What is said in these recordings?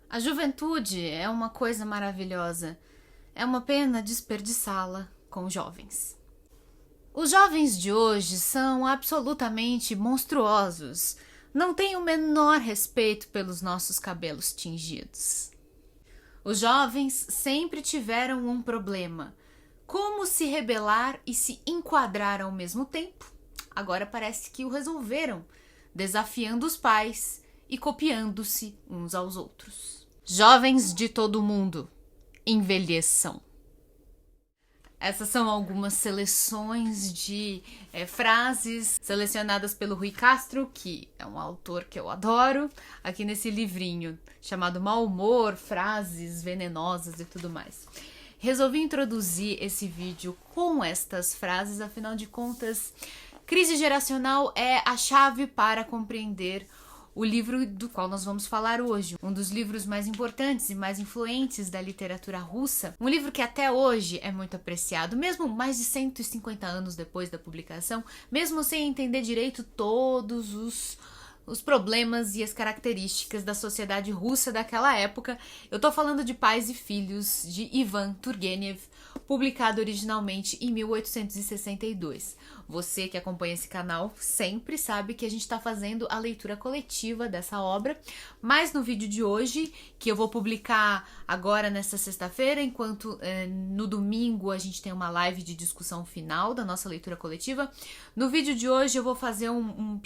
A juventude é uma coisa maravilhosa. É uma pena desperdiçá-la com jovens. Os jovens de hoje são absolutamente monstruosos. Não têm o menor respeito pelos nossos cabelos tingidos. Os jovens sempre tiveram um problema: como se rebelar e se enquadrar ao mesmo tempo. Agora parece que o resolveram, desafiando os pais e copiando-se uns aos outros. Jovens de todo mundo, envelheçam. Essas são algumas seleções de frases selecionadas pelo Rui Castro, que é um autor que eu adoro, aqui nesse livrinho chamado Mau Humor, Frases Venenosas e tudo mais. Resolvi introduzir esse vídeo com estas frases, afinal de contas, crise geracional é a chave para compreender o livro do qual nós vamos falar hoje, um dos livros mais importantes e mais influentes da literatura russa, um livro que até hoje é muito apreciado, mesmo mais de 150 anos depois da publicação, mesmo sem entender direito todos os problemas e as características da sociedade russa daquela época. Eu tô falando de Pais e Filhos, de Ivan Turgenev, publicado originalmente em 1862. Você que acompanha esse canal sempre sabe que a gente está fazendo a leitura coletiva dessa obra, mas no vídeo de hoje, que eu vou publicar agora nesta sexta-feira, enquanto no domingo a gente tem uma live de discussão final da nossa leitura coletiva, no vídeo de hoje eu vou fazer uma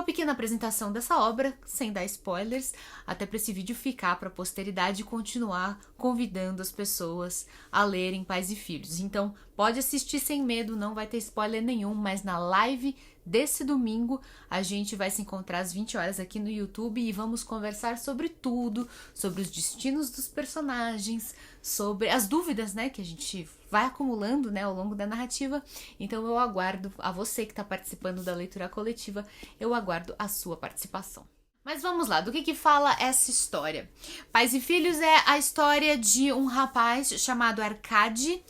pequena apresentação dessa obra, sem dar spoilers, até para esse vídeo ficar para a posteridade e continuar convidando as pessoas a lerem Pais e Filhos. Então, pode assistir sem medo, não vai ter spoiler nenhum, mas na live desse domingo a gente vai se encontrar às 20 horas aqui no YouTube e vamos conversar sobre tudo, sobre os destinos dos personagens, sobre as dúvidas, né, que a gente vai acumulando, né, ao longo da narrativa. Então eu aguardo a você que está participando da leitura coletiva, eu aguardo a sua participação. Mas vamos lá, do que fala essa história? Pais e Filhos é a história de um rapaz chamado Arkady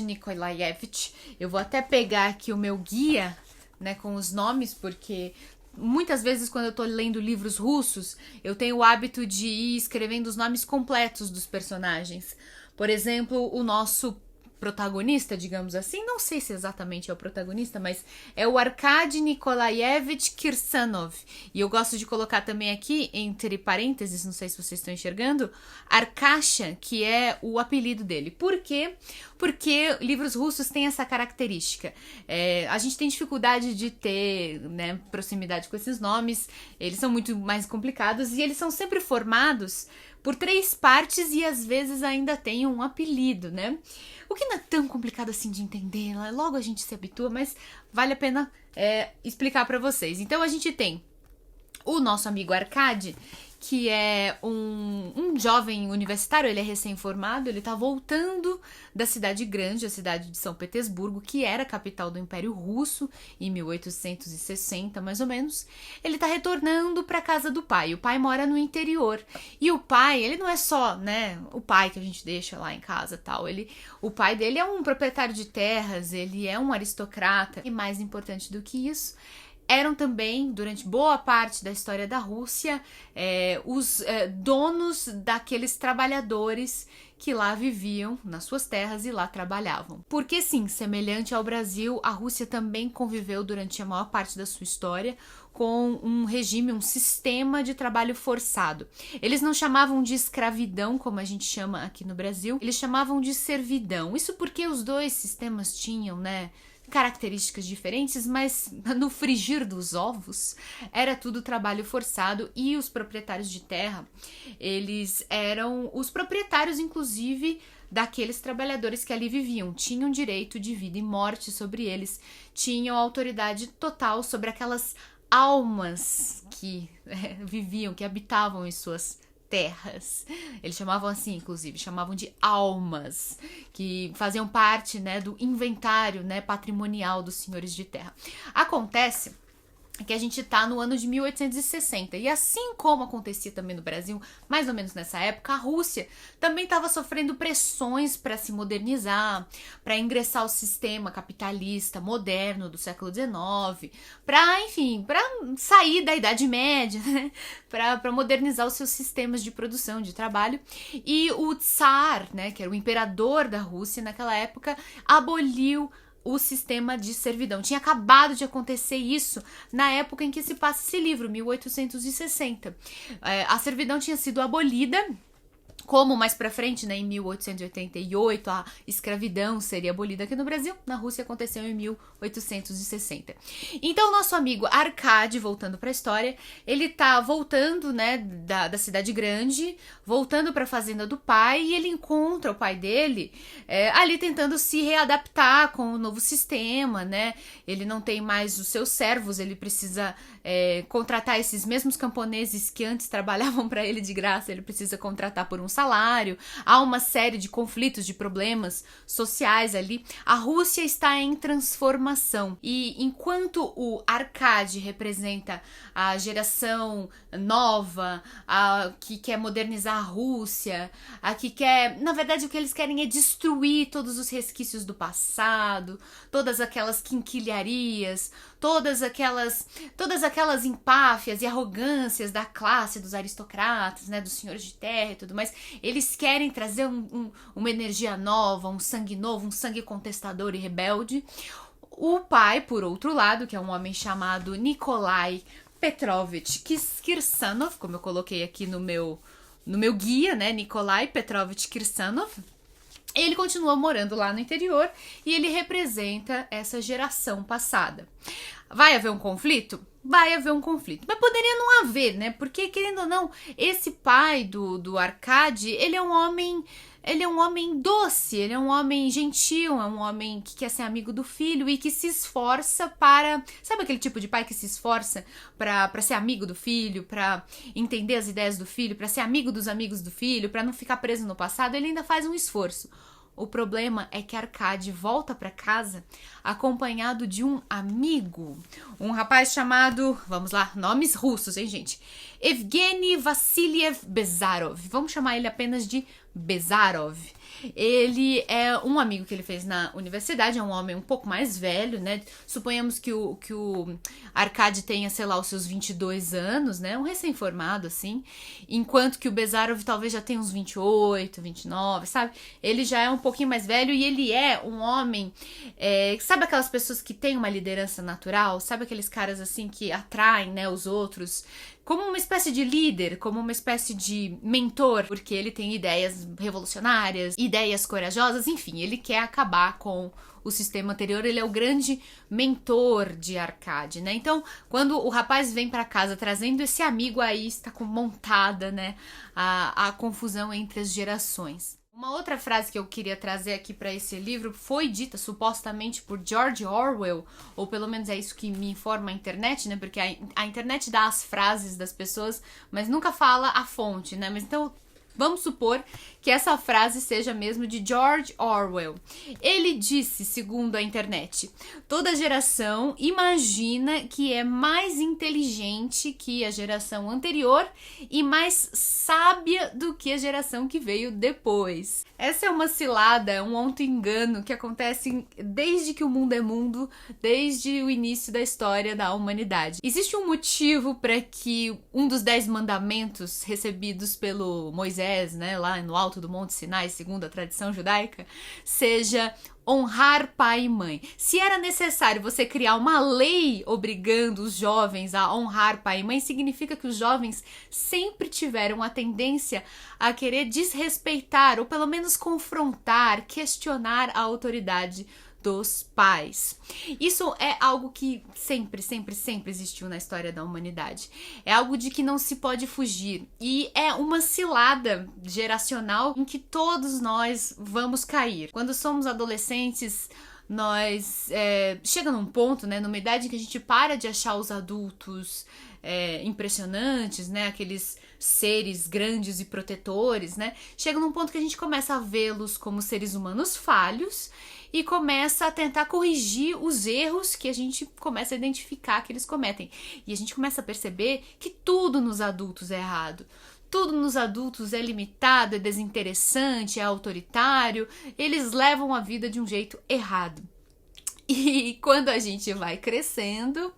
Nikolaevich. Eu vou até pegar aqui o meu guia, né, com os nomes, porque muitas vezes quando eu tô lendo livros russos, eu tenho o hábito de ir escrevendo os nomes completos dos personagens. Por exemplo, o nosso protagonista, digamos assim, não sei se exatamente é o protagonista, mas é o Arkady Nikolaevich Kirsanov. E eu gosto de colocar também aqui, entre parênteses, não sei se vocês estão enxergando, Arkasha, que é o apelido dele. Por quê? Porque livros russos têm essa característica. A gente tem dificuldade de ter, né, proximidade com esses nomes, eles são muito mais complicados e eles são sempre formados por 3 partes e às vezes ainda tem um apelido, né? O que não é tão complicado assim de entender, logo a gente se habitua, mas vale a pena explicar para vocês. Então a gente tem o nosso amigo Arkady, que é um jovem universitário, ele é recém-formado, ele tá voltando da cidade grande, a cidade de São Petersburgo, que era a capital do Império Russo, em 1860, mais ou menos. Ele tá retornando pra casa do pai. O pai mora no interior. E o pai, ele não é só, né, o pai que a gente deixa lá em casa e tal. O pai dele é um proprietário de terras, ele é um aristocrata. E mais importante do que isso, eram também, durante boa parte da história da Rússia, os donos daqueles trabalhadores que lá viviam nas suas terras e lá trabalhavam. Porque sim, semelhante ao Brasil, a Rússia também conviveu durante a maior parte da sua história com um regime, um sistema de trabalho forçado. Eles não chamavam de escravidão, como a gente chama aqui no Brasil, eles chamavam de servidão. Isso porque os dois sistemas tinham, né, características diferentes, mas no frigir dos ovos era tudo trabalho forçado e os proprietários de terra, eles eram os proprietários, inclusive, daqueles trabalhadores que ali viviam, tinham direito de vida e morte sobre eles, tinham autoridade total sobre aquelas almas que viviam, que habitavam em suas terras. Eles chamavam assim, inclusive, chamavam de almas, que faziam parte, né, do inventário, né, patrimonial dos senhores de terra. Acontece que a gente tá no ano de 1860. E assim como acontecia também no Brasil, mais ou menos nessa época, a Rússia também estava sofrendo pressões para se modernizar, para ingressar ao sistema capitalista moderno do século XIX, para, enfim, para sair da Idade Média, né? Para modernizar os seus sistemas de produção, de trabalho. E o Tsar, né, que era o imperador da Rússia naquela época, aboliu o sistema de servidão. Tinha acabado de acontecer isso na época em que se passa esse livro, 1860. A servidão tinha sido abolida, como mais pra frente, né, em 1888, a escravidão seria abolida aqui no Brasil. Na Rússia aconteceu em 1860. Então, nosso amigo Arkady, voltando pra história, ele tá voltando, né, da cidade grande, voltando pra fazenda do pai, e ele encontra o pai dele ali tentando se readaptar com o novo sistema, né? Ele não tem mais os seus servos, ele precisa contratar esses mesmos camponeses que antes trabalhavam pra ele de graça, ele precisa contratar por um salário. Há uma série de conflitos, de problemas sociais ali. A Rússia está em transformação, e enquanto o Arkady representa a geração nova, a que quer modernizar a Rússia, a que quer, na verdade, o que eles querem é destruir todos os resquícios do passado, todas aquelas quinquilharias, todas aquelas empáfias e arrogâncias da classe dos aristocratas, né, dos senhores de terra e tudo mais. Eles querem trazer uma energia nova, um sangue novo, um sangue contestador e rebelde. O pai, por outro lado, que é um homem chamado Nikolai Petrovich Kirsanov, como eu coloquei aqui no meu guia, né, Nikolai Petrovich Kirsanov, ele continua morando lá no interior e ele representa essa geração passada. Vai haver um conflito? Vai haver um conflito. Mas poderia não haver, né? Porque, querendo ou não, esse pai do Arkady, ele é um homem doce, ele é um homem gentil, é um homem que quer ser amigo do filho e que se esforça para... Sabe aquele tipo de pai que se esforça para ser amigo do filho, para entender as ideias do filho, para ser amigo dos amigos do filho, para não ficar preso no passado? Ele ainda faz um esforço. O problema é que Arkady volta para casa acompanhado de um amigo, um rapaz chamado, vamos lá, nomes russos, hein, gente? Evgeny Vassiliev Bezarov. Vamos chamar ele apenas de Bezarov. Ele é um amigo que ele fez na universidade, é um homem um pouco mais velho, né? Suponhamos que o Arkady tenha, sei lá, os seus 22 anos, né? Um recém-formado, assim. Enquanto que o Bezarov talvez já tenha uns 28, 29, sabe? Ele já é um pouquinho mais velho e ele é um homem... sabe aquelas pessoas que têm uma liderança natural? Sabe aqueles caras, assim, que atraem, né, os outros... como uma espécie de líder, como uma espécie de mentor, porque ele tem ideias revolucionárias, ideias corajosas, enfim, ele quer acabar com o sistema anterior, ele é o grande mentor de Arkady, né? Então, quando o rapaz vem para casa trazendo esse amigo, aí está montada, né, a confusão entre as gerações. Uma outra frase que eu queria trazer aqui para esse livro foi dita supostamente por George Orwell, ou pelo menos é isso que me informa a internet, né? Porque a internet dá as frases das pessoas, mas nunca fala a fonte, né? Mas então vamos supor que essa frase seja mesmo de George Orwell. Ele disse, segundo a internet, toda geração imagina que é mais inteligente que a geração anterior e mais sábia do que a geração que veio depois. Essa é uma cilada, um auto-engano que acontece desde que o mundo é mundo, desde o início da história da humanidade. Existe um motivo para que um dos 10 mandamentos recebidos pelo Moisés, né, lá no alto do Monte Sinai, segundo a tradição judaica, seja honrar pai e mãe. Se era necessário você criar uma lei obrigando os jovens a honrar pai e mãe, significa que os jovens sempre tiveram a tendência a querer desrespeitar ou pelo menos confrontar, questionar a autoridade dos pais. Isso é algo que sempre existiu na história da humanidade. É algo de que não se pode fugir. E é uma cilada geracional em que todos nós vamos cair. Quando somos adolescentes, nós chega num ponto, né, numa idade em que a gente para de achar os adultos impressionantes, né, aqueles seres grandes e protetores, né, chega num ponto que a gente começa a vê-los como seres humanos falhos e começa a tentar corrigir os erros que a gente começa a identificar que eles cometem. E a gente começa a perceber que tudo nos adultos é errado. Tudo nos adultos é limitado, é desinteressante, é autoritário, eles levam a vida de um jeito errado. E quando a gente vai crescendo,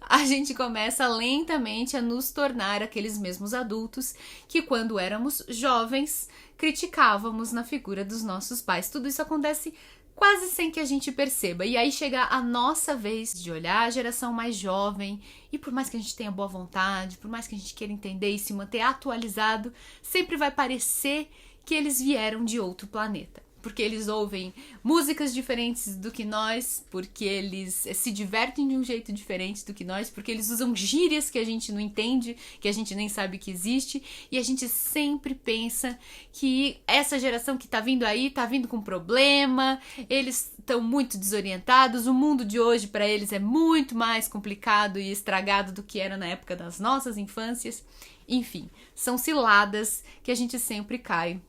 a gente começa lentamente a nos tornar aqueles mesmos adultos que quando éramos jovens criticávamos na figura dos nossos pais. Tudo isso acontece quase sem que a gente perceba. E aí chega a nossa vez de olhar a geração mais jovem e por mais que a gente tenha boa vontade, por mais que a gente queira entender e se manter atualizado, sempre vai parecer que eles vieram de outro planeta. Porque eles ouvem músicas diferentes do que nós, porque eles se divertem de um jeito diferente do que nós, porque eles usam gírias que a gente não entende, que a gente nem sabe que existe, e a gente sempre pensa que essa geração que tá vindo aí tá vindo com problema, eles estão muito desorientados, o mundo de hoje para eles é muito mais complicado e estragado do que era na época das nossas infâncias. Enfim, são ciladas que a gente sempre cai.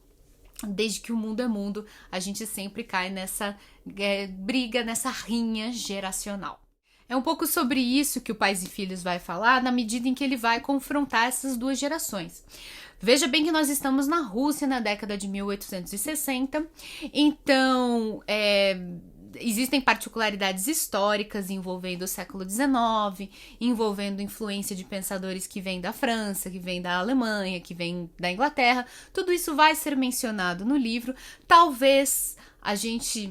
Desde que o mundo é mundo, a gente sempre cai nessa briga, nessa rinha geracional. É um pouco sobre isso que o Pais e Filhos vai falar na medida em que ele vai confrontar essas duas gerações. Veja bem que nós estamos na Rússia na década de 1860, então existem particularidades históricas envolvendo o século XIX, envolvendo influência de pensadores que vêm da França, que vêm da Alemanha, que vêm da Inglaterra. Tudo isso vai ser mencionado no livro. Talvez a gente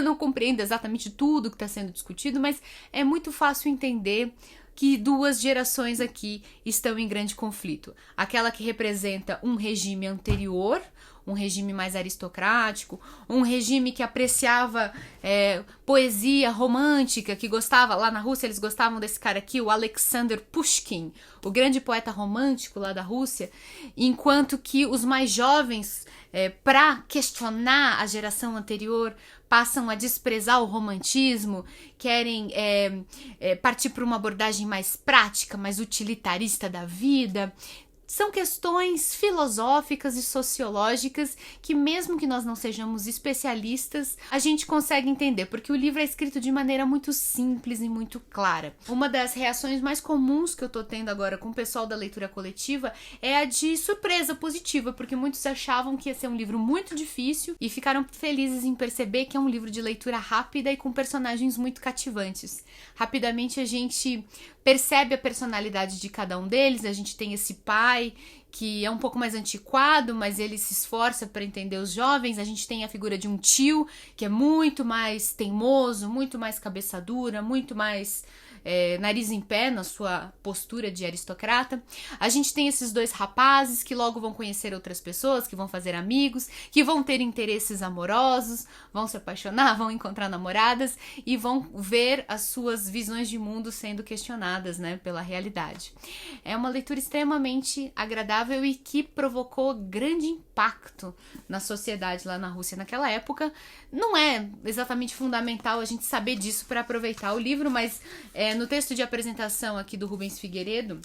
não compreenda exatamente tudo que está sendo discutido, mas é muito fácil entender que duas gerações aqui estão em grande conflito. Aquela que representa um regime anterior, um regime mais aristocrático, um regime que apreciava poesia romântica, que gostava, lá na Rússia eles gostavam desse cara aqui, o Alexander Pushkin, o grande poeta romântico lá da Rússia, enquanto que os mais jovens, para questionar a geração anterior, passam a desprezar o romantismo, querem partir para uma abordagem mais prática, mais utilitarista da vida. São questões filosóficas e sociológicas que, mesmo que nós não sejamos especialistas, a gente consegue entender, porque o livro é escrito de maneira muito simples e muito clara. Uma das reações mais comuns que eu tô tendo agora com o pessoal da leitura coletiva é a de surpresa positiva, porque muitos achavam que ia ser um livro muito difícil e ficaram felizes em perceber que é um livro de leitura rápida e com personagens muito cativantes. Rapidamente a gente percebe a personalidade de cada um deles. A gente tem esse pai que é um pouco mais antiquado, mas ele se esforça para entender os jovens. A gente tem a figura de um tio que é muito mais teimoso, muito mais cabeça dura, muito mais nariz em pé na sua postura de aristocrata. A gente tem esses dois rapazes que logo vão conhecer outras pessoas, que vão fazer amigos, que vão ter interesses amorosos, vão se apaixonar, vão encontrar namoradas e vão ver as suas visões de mundo sendo questionadas, né, pela realidade. É uma leitura extremamente agradável e que provocou grande impacto na sociedade lá na Rússia naquela época. Não é exatamente fundamental a gente saber disso para aproveitar o livro, mas no texto de apresentação aqui do Rubens Figueiredo,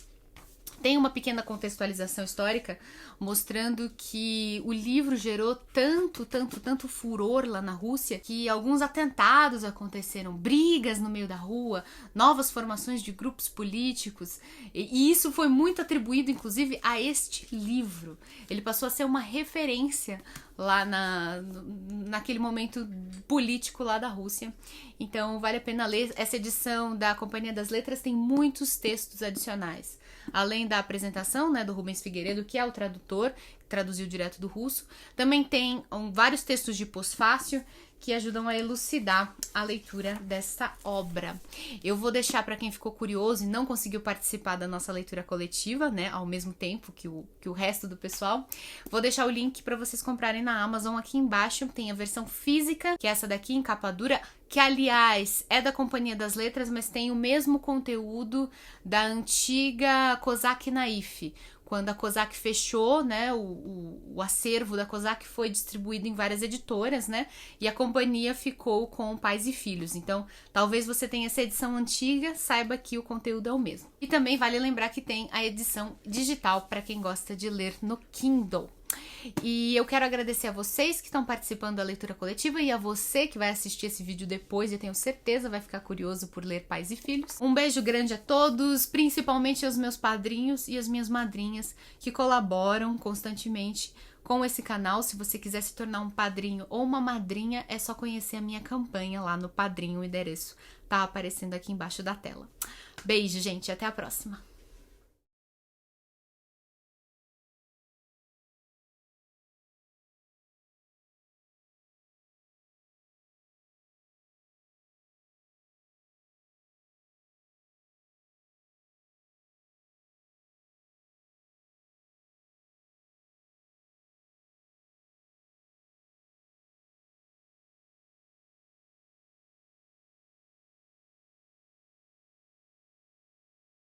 tem uma pequena contextualização histórica mostrando que o livro gerou tanto furor lá na Rússia que alguns atentados aconteceram, brigas no meio da rua, novas formações de grupos políticos, e isso foi muito atribuído inclusive a este livro. Ele passou a ser uma referência lá naquele momento político lá da Rússia. Então vale a pena ler. Essa edição da Companhia das Letras tem muitos textos adicionais. Além da apresentação, né, do Rubens Figueiredo, que é o tradutor, que traduziu direto do russo, também tem vários textos de pós-fácil que ajudam a elucidar a leitura dessa obra. Eu vou deixar para quem ficou curioso e não conseguiu participar da nossa leitura coletiva, né, ao mesmo tempo que o resto do pessoal, vou deixar o link para vocês comprarem na Amazon. Aqui embaixo tem a versão física, que é essa daqui em capa dura, que aliás é da Companhia das Letras, mas tem o mesmo conteúdo da antiga Kozak Naif, quando a Kozak fechou, né, o acervo da Kozak foi distribuído em várias editoras, né, e a companhia ficou com Pais e Filhos. Então, talvez você tenha essa edição antiga, saiba que o conteúdo é o mesmo. E também vale lembrar que tem a edição digital para quem gosta de ler no Kindle. E eu quero agradecer a vocês que estão participando da leitura coletiva e a você que vai assistir esse vídeo depois e eu tenho certeza vai ficar curioso por ler Pais e Filhos. Um beijo grande a todos, principalmente aos meus padrinhos e as minhas madrinhas que colaboram constantemente com esse canal. Se você quiser se tornar um padrinho ou uma madrinha, é só conhecer a minha campanha lá no Padrinho. O endereço tá aparecendo aqui embaixo da tela. Beijo, gente, até a próxima!